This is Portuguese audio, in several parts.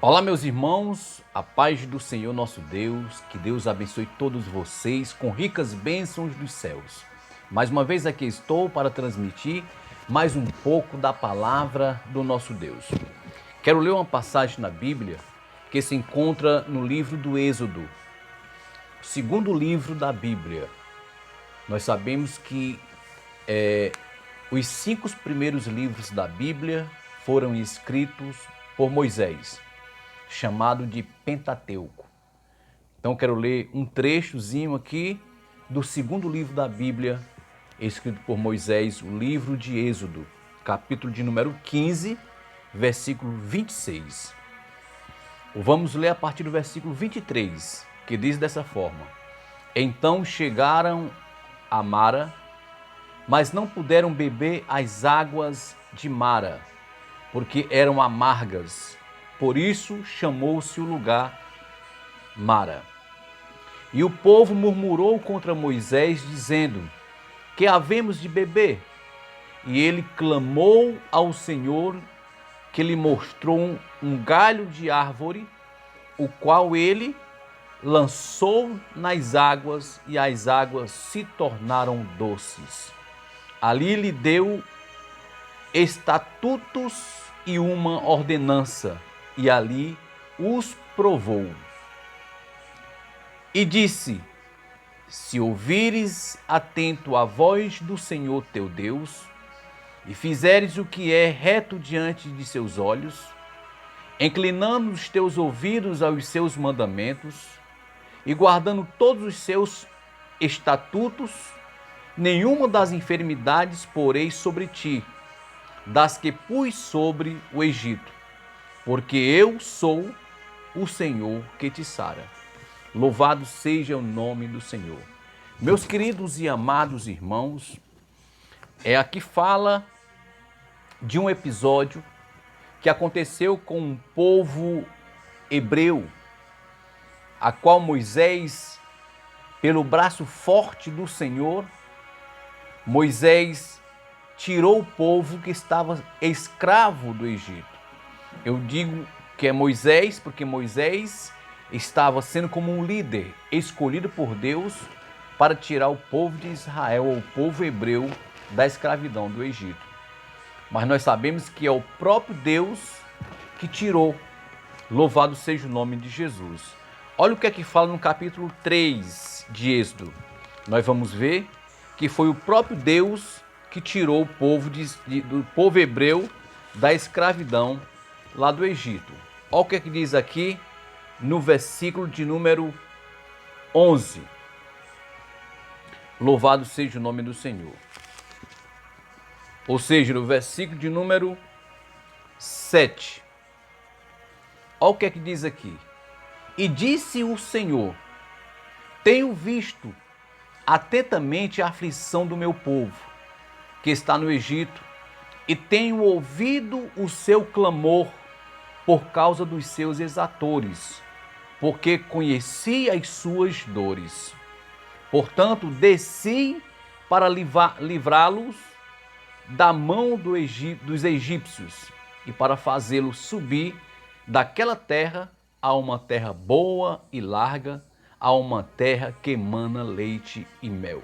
Olá, meus irmãos, a paz do Senhor nosso Deus, que Deus abençoe todos vocês com ricas bênçãos dos céus. Mais uma vez aqui estou para transmitir mais um pouco da palavra do nosso Deus. Quero ler uma passagem na Bíblia que se encontra no livro do Êxodo, o segundo livro da Bíblia. Nós sabemos que os 5 primeiros livros da Bíblia foram escritos por Moisés, chamado de Pentateuco. Então quero ler um trechozinho aqui do segundo livro da Bíblia, escrito por Moisés, o livro de Êxodo, capítulo de número 15, versículo 26. Vamos ler a partir do versículo 23, que diz dessa forma: Então chegaram a Mara, mas não puderam beber as águas de Mara, porque eram amargas. Por isso chamou-se o lugar Mara. E o povo murmurou contra Moisés, dizendo: Que havemos de beber? E ele clamou ao Senhor, que lhe mostrou um galho de árvore, o qual ele lançou nas águas, e as águas se tornaram doces. Ali lhe deu estatutos e uma ordenança, e ali os provou. E disse: Se ouvires atento a voz do Senhor teu Deus, e fizeres o que é reto diante de seus olhos, inclinando os teus ouvidos aos seus mandamentos, e guardando todos os seus estatutos, nenhuma das enfermidades porei sobre ti, das que pus sobre o Egito, porque eu sou o Senhor que te sara. Louvado seja o nome do Senhor. Meus queridos e amados irmãos, aqui fala de um episódio que aconteceu com um povo hebreu, a qual Moisés, pelo braço forte do Senhor, Moisés tirou o povo que estava escravo do Egito. Eu digo que é Moisés porque Moisés estava sendo como um líder escolhido por Deus para tirar o povo de Israel, ou o povo hebreu, da escravidão do Egito. Mas nós sabemos que é o próprio Deus que tirou. Louvado seja o nome de Jesus. Olha o que é que fala no capítulo 3 de Êxodo. Nós vamos ver que foi o próprio Deus que tirou o povo do povo hebreu da escravidão lá do Egito. Olha o que é que diz aqui no versículo de número 11. Louvado seja o nome do Senhor. Ou seja, no versículo de número 7. Olha o que é que diz aqui. E disse o Senhor: Tenho visto atentamente a aflição do meu povo, que está no Egito, e tenho ouvido o seu clamor por causa dos seus exatores, porque conheci as suas dores. Portanto, desci para livrá-los da mão dos egípcios e para fazê-los subir daquela terra a uma terra boa e larga, a uma terra que emana leite e mel.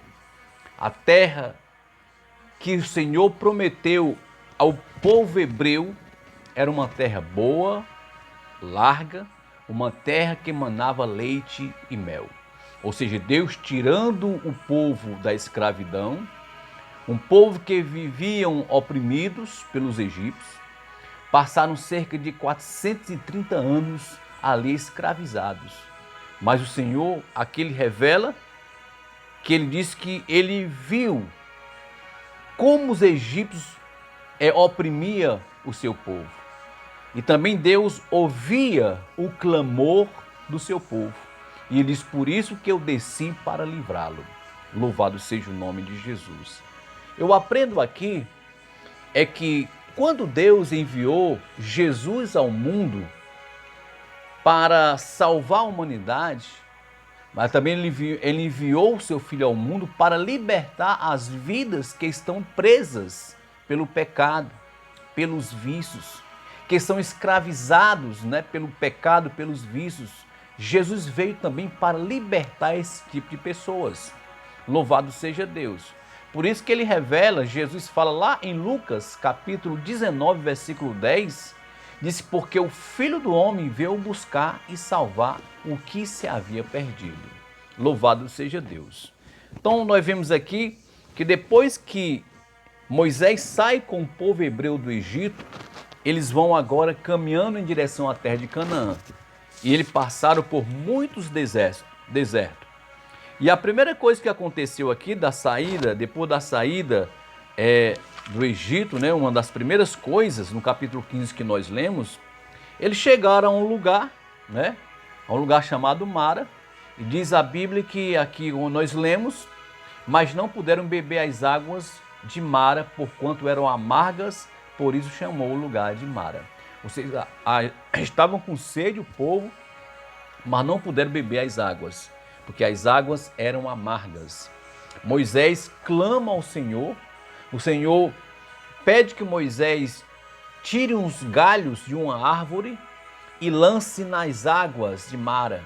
A terra que o Senhor prometeu ao povo hebreu era uma terra boa, larga, uma terra que emanava leite e mel. Ou seja, Deus tirando o povo da escravidão, um povo que viviam oprimidos pelos egípcios, passaram cerca de 430 anos ali escravizados. Mas o Senhor, aqui ele revela que ele diz que ele viu como os egípcios oprimia o seu povo. E também Deus ouvia o clamor do seu povo. E ele diz: por isso que eu desci para livrá-lo. Louvado seja o nome de Jesus. Eu aprendo aqui que quando Deus enviou Jesus ao mundo para salvar a humanidade, mas também ele enviou o seu Filho ao mundo para libertar as vidas que estão presas pelo pecado, pelos vícios. que são escravizados, né, pelo pecado, pelos vícios. Jesus veio também para libertar esse tipo de pessoas. Louvado seja Deus. Por isso que ele revela, Jesus fala lá em Lucas, capítulo 19, versículo 10, diz: porque o Filho do Homem veio buscar e salvar o que se havia perdido. Louvado seja Deus. Então nós vemos aqui que depois que Moisés sai com o povo hebreu do Egito, eles vão agora caminhando em direção à terra de Canaã. E eles passaram por muitos desertos. E a primeira coisa que aconteceu aqui da saída, depois da saída do Egito, né, uma das primeiras coisas, no capítulo 15 que nós lemos, eles chegaram a um lugar, né, a um lugar chamado Mara, e diz a Bíblia que aqui nós lemos, mas não puderam beber as águas de Mara, porquanto eram amargas, por isso chamou o lugar de Mara. Ou seja, estavam com sede o povo, mas não puderam beber as águas, porque as águas eram amargas. Moisés clama ao Senhor, o Senhor pede que Moisés tire uns galhos de uma árvore e lance nas águas de Mara.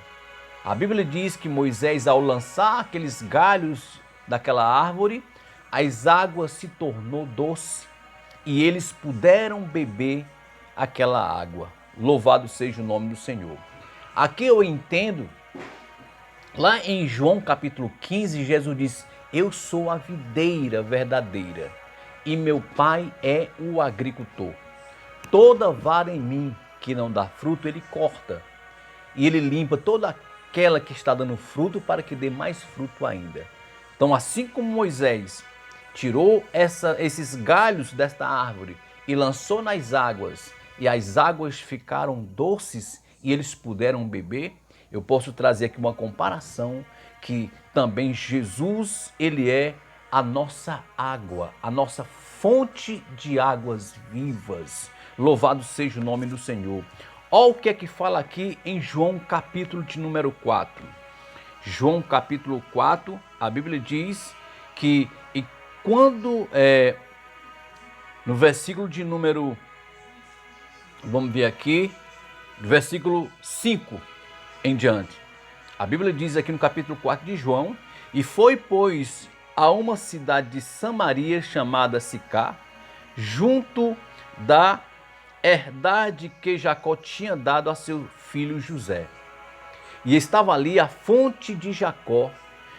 A Bíblia diz que Moisés, ao lançar aqueles galhos daquela árvore, as águas se tornou doce e eles puderam beber aquela água. Louvado seja o nome do Senhor. Aqui eu entendo, lá em João capítulo 15, Jesus diz: eu sou a videira verdadeira e meu pai é o agricultor. Toda vara em mim que não dá fruto, ele corta. E ele limpa toda aquela que está dando fruto para que dê mais fruto ainda. Então, assim como Moisés tirou esses galhos desta árvore e lançou nas águas, e as águas ficaram doces e eles puderam beber, eu posso trazer aqui uma comparação que também Jesus, ele é a nossa água, a nossa fonte de águas vivas. Louvado seja o nome do Senhor. Olha o que é que fala aqui em João capítulo de número 4. João capítulo 4, a Bíblia diz que quando, no versículo de número, vamos ver aqui, versículo 5 em diante. A Bíblia diz aqui no capítulo 4 de João: e foi, pois, a uma cidade de Samaria chamada Sicá, junto da herdade que Jacó tinha dado a seu filho José. E estava ali a fonte de Jacó.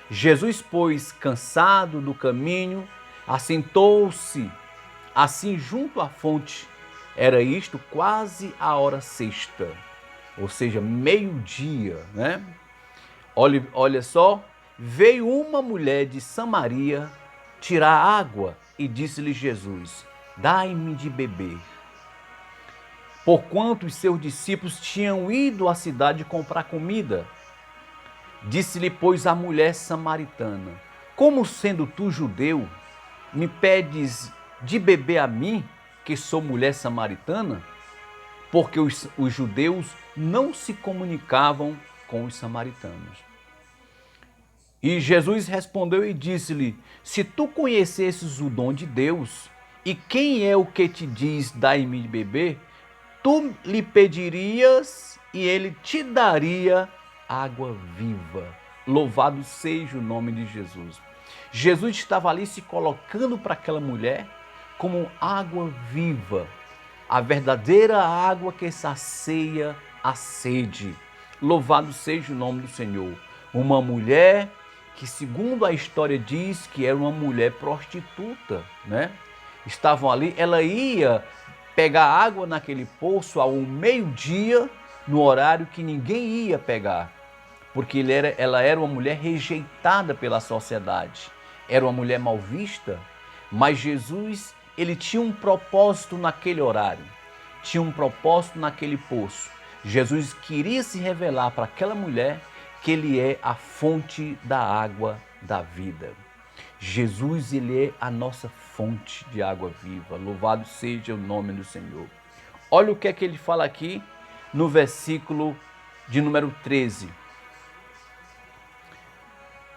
Jesus, pois, cansado do caminho, assentou-se assim junto à fonte. Era isto quase a hora sexta, ou seja, meio-dia, né? Olha só, veio uma mulher de Samaria tirar água e disse-lhe Jesus: dai-me de beber. Porquanto os seus discípulos tinham ido à cidade comprar comida. Disse-lhe, pois, a mulher samaritana: como sendo tu judeu, me pedes de beber a mim, que sou mulher samaritana? Porque os judeus não se comunicavam com os samaritanos. E Jesus respondeu e disse-lhe: se tu conhecesses o dom de Deus, e quem é o que te diz, dai-me de beber, tu lhe pedirias e ele te daria água viva. Louvado seja o nome de Jesus. Jesus estava ali se colocando para aquela mulher como água viva, a verdadeira água que sacia a sede. Louvado seja o nome do Senhor. Uma mulher que, segundo a história diz, que era uma mulher prostituta, né? Estavam ali, ela ia pegar água naquele poço ao meio-dia, no horário que ninguém ia pegar, porque ela era uma mulher rejeitada pela sociedade, era uma mulher mal vista, mas Jesus, ele tinha um propósito naquele horário, tinha um propósito naquele poço. Jesus queria se revelar para aquela mulher que ele é a fonte da água da vida. Jesus, ele é a nossa fonte de água viva. Louvado seja o nome do Senhor. Olha o que é que ele fala aqui no versículo de número 13.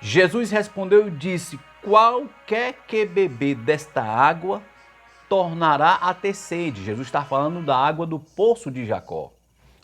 Jesus respondeu e disse: qualquer que beber desta água tornará a ter sede. Jesus está falando da água do poço de Jacó.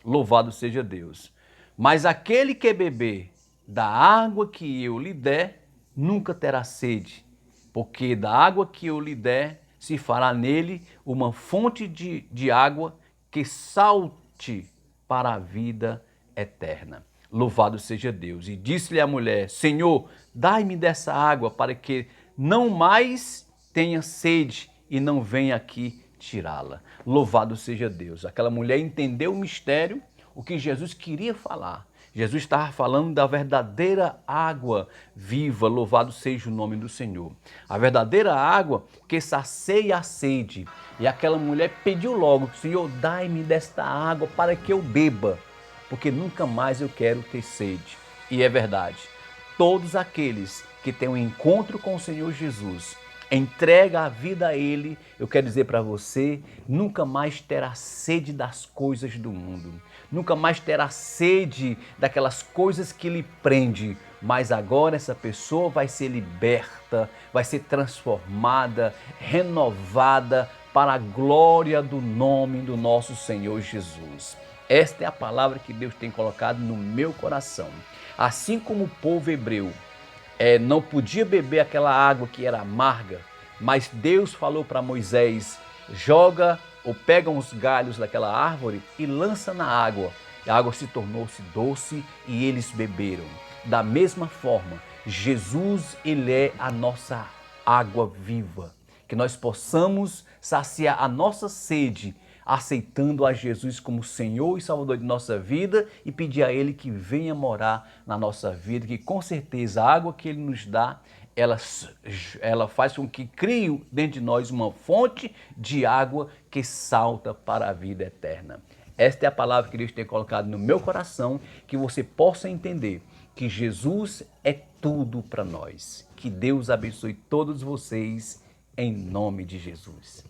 Louvado seja Deus. Mas aquele que beber da água que eu lhe der, nunca terá sede, porque da água que eu lhe der, se fará nele uma fonte de água que salte para a vida eterna. Louvado seja Deus. E disse-lhe a mulher: Senhor, dai-me dessa água para que não mais tenha sede e não venha aqui tirá-la. Louvado seja Deus. Aquela mulher entendeu o mistério, o que Jesus queria falar. Jesus estava falando da verdadeira água viva, louvado seja o nome do Senhor. A verdadeira água que sacia a sede. E aquela mulher pediu logo: Senhor, dai-me desta água para que eu beba, porque nunca mais eu quero ter sede. E é verdade, todos aqueles que têm um encontro com o Senhor Jesus, entrega a vida a Ele, eu quero dizer para você, nunca mais terá sede das coisas do mundo. Nunca mais terá sede daquelas coisas que lhe prende. Mas agora essa pessoa vai ser liberta, vai ser transformada, renovada para a glória do nome do nosso Senhor Jesus. Esta é a palavra que Deus tem colocado no meu coração. Assim como o povo hebreu não podia beber aquela água que era amarga, mas Deus falou para Moisés: joga ou pega uns galhos daquela árvore e lança na água. A água se tornou-se doce e eles beberam. Da mesma forma, Jesus, Ele é a nossa água viva. Que nós possamos saciar a nossa sede, aceitando a Jesus como Senhor e Salvador de nossa vida e pedir a Ele que venha morar na nossa vida, que com certeza a água que Ele nos dá, ela faz com que crie dentro de nós uma fonte de água que salta para a vida eterna. Esta é a palavra que Deus tem colocado no meu coração, que você possa entender que Jesus é tudo para nós. Que Deus abençoe todos vocês em nome de Jesus.